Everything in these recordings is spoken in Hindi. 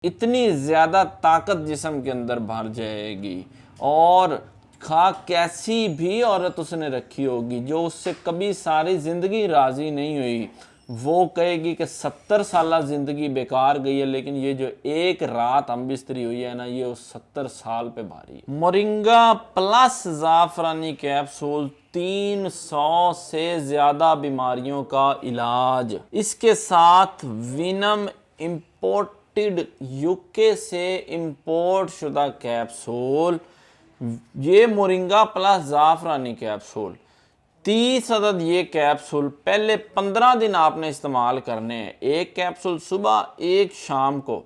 इतनी ज़्यादा ताकत जिस्म के अंदर भर जाएगी। और खा कैसी भी औरत उसने रखी होगी जो उससे कभी सारी ज़िंदगी राज़ी नहीं हुई, वो कहेगी कि 70 साल ज़िंदगी बेकार गई है, लेकिन ये जो एक रात हम बिस्तरी हुई है ना, ये उस 70 साल पे भारी है। मोरिंगा प्लस ज़ाफ़रानी कैप्सूल 300 से ज़्यादा बीमारियों का इलाज। इसके साथ विनम इम्पोर्टेड यूके से इम्पोर्ट शुदा कैप्सूल, ये मोरिंगा प्लस ज़ाफ़रानी कैप्सूल 30 अदद। ये कैप्सूल पहले 15 दिन आपने इस्तेमाल करने हैं, एक कैप्सूल सुबह एक शाम को।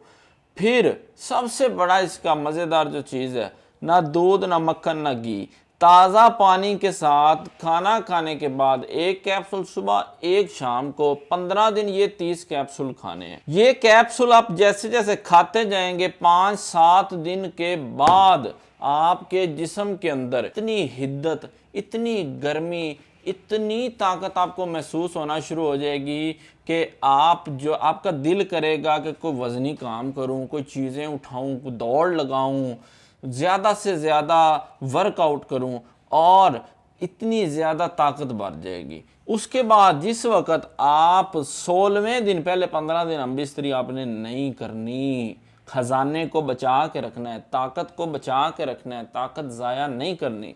फिर सबसे बड़ा इसका मज़ेदार जो चीज़ है, ना दूध ना मक्खन ना घी, ताज़ा पानी के साथ खाना खाने के बाद एक कैप्सूल सुबह एक शाम को, 15 दिन ये 30 कैप्सूल खाने हैं। ये कैप्सूल आप जैसे जैसे खाते जाएंगे 5-7 दिन के बाद आपके जिस्म के अंदर इतनी हिद्दत, इतनी गर्मी, इतनी ताकत आपको महसूस होना शुरू हो जाएगी कि आपका दिल करेगा कि कोई वज़नी काम करूं, कोई चीज़ें उठाऊं, कोई दौड़ लगाऊं, ज़्यादा से ज़्यादा वर्कआउट करूं, और इतनी ज़्यादा ताकत बढ़ जाएगी। उसके बाद जिस वक़्त आप 16वें दिन, पहले 15 दिन हम बिस्तरी आपने नहीं करनी, खजाने को बचा के रखना है, ताकत को बचा के रखना है, ताकत ज़ाया नहीं करनी।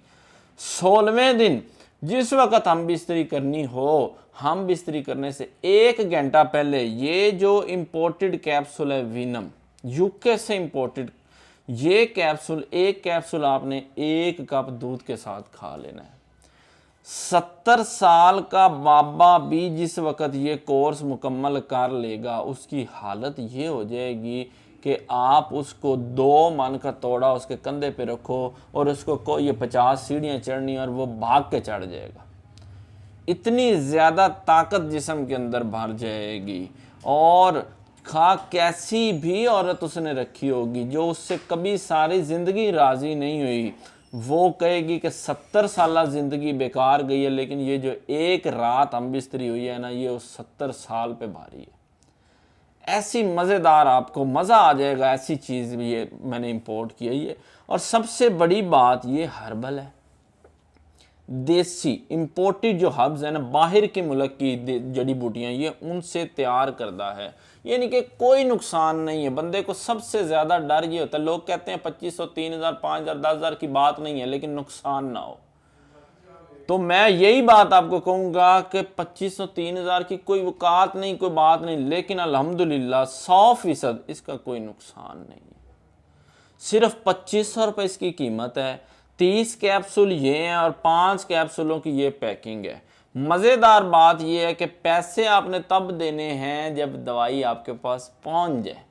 16वें दिन जिस वक़्त हम बिस्तरी करनी हो, हम बिस्तरी करने से 1 घंटा पहले ये जो इम्पोर्टेड कैप्सूल है विनम, यूके से इम्पोर्टेड, ये कैप्सूल, एक कैप्सूल आपने 1 कप दूध के साथ खा लेना है। 70 साल का बाबा भी जिस वक़्त ये कोर्स मुकम्मल कर लेगा, उसकी हालत ये हो जाएगी कि आप उसको 2 मन का तोड़ा उसके कंधे पे रखो और उसको को ये 50 सीढ़ियाँ चढ़नी और वो भाग के चढ़ जाएगा। इतनी ज़्यादा ताकत जिस्म के अंदर भर जाएगी। और खा कैसी भी औरत उसने रखी होगी जो उससे कभी सारी ज़िंदगी राज़ी नहीं हुई, वो कहेगी कि 70 साल ज़िंदगी बेकार गई है, लेकिन ये जो एक रात हम बिस्तरी हुई है ना, ये उस 70 साल पे भारी है। ऐसी मज़ेदार, आपको मज़ा आ जाएगा। ऐसी चीज़ भी ये मैंने इंपोर्ट की है ये। और सबसे बड़ी बात, ये हर्बल है, देसी इंपोर्टेड जो हर्ब्स है ना, बाहर के मुल्क की जड़ी बूटियाँ, ये उनसे तैयार करदा है। यानी कि कोई नुकसान नहीं है। बंदे को सबसे ज़्यादा डर ये होता है, लोग कहते हैं 2500, 3000, 5000, 10,000 की बात नहीं है, लेकिन नुकसान ना हो। तो मैं यही बात आपको कहूँगा कि 2500, 3000 की कोई औकात नहीं, कोई बात नहीं, लेकिन अल्हम्दुलिल्लाह 100% इसका कोई नुकसान नहीं है। सिर्फ 2500 रुपये इसकी कीमत है। 30 कैप्सूल ये हैं और 5 कैप्सूलों की ये पैकिंग है। मज़ेदार बात यह है कि पैसे आपने तब देने हैं जब दवाई आपके पास पहुंच जाए।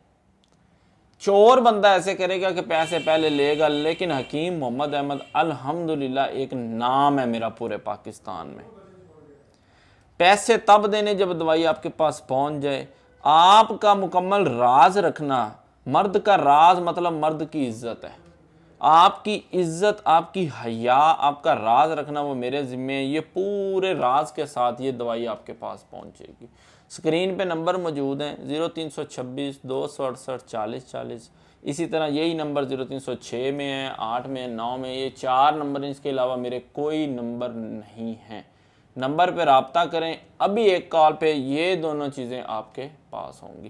चोर बंदा ऐसे करेगा कि पैसे पहले लेगा, लेकिन हकीम मोहम्मद अहमद अल्हम्दुलिल्लाह एक नाम है मेरा पूरे पाकिस्तान में। पैसे तब देने जब दवाई आपके पास पहुंच जाए। आपका मुकम्मल राज रखना, मर्द का राज मतलब मर्द की इज्जत है। आपकी इज्जत, आपकी हया, आपका राज रखना वो मेरे ज़िम्मे है। ये पूरे राज के साथ ये दवाई आपके पास पहुंचेगी। स्क्रीन पे नंबर मौजूद हैं 0326 268 40 40। इसी तरह यही नंबर 0306 में है, 8 में है, 9 में। ये 4 नंबर, इसके अलावा मेरे कोई नंबर नहीं हैं। नंबर पे रब्ता करें। अभी एक कॉल पे ये दोनों चीज़ें आपके पास होंगी।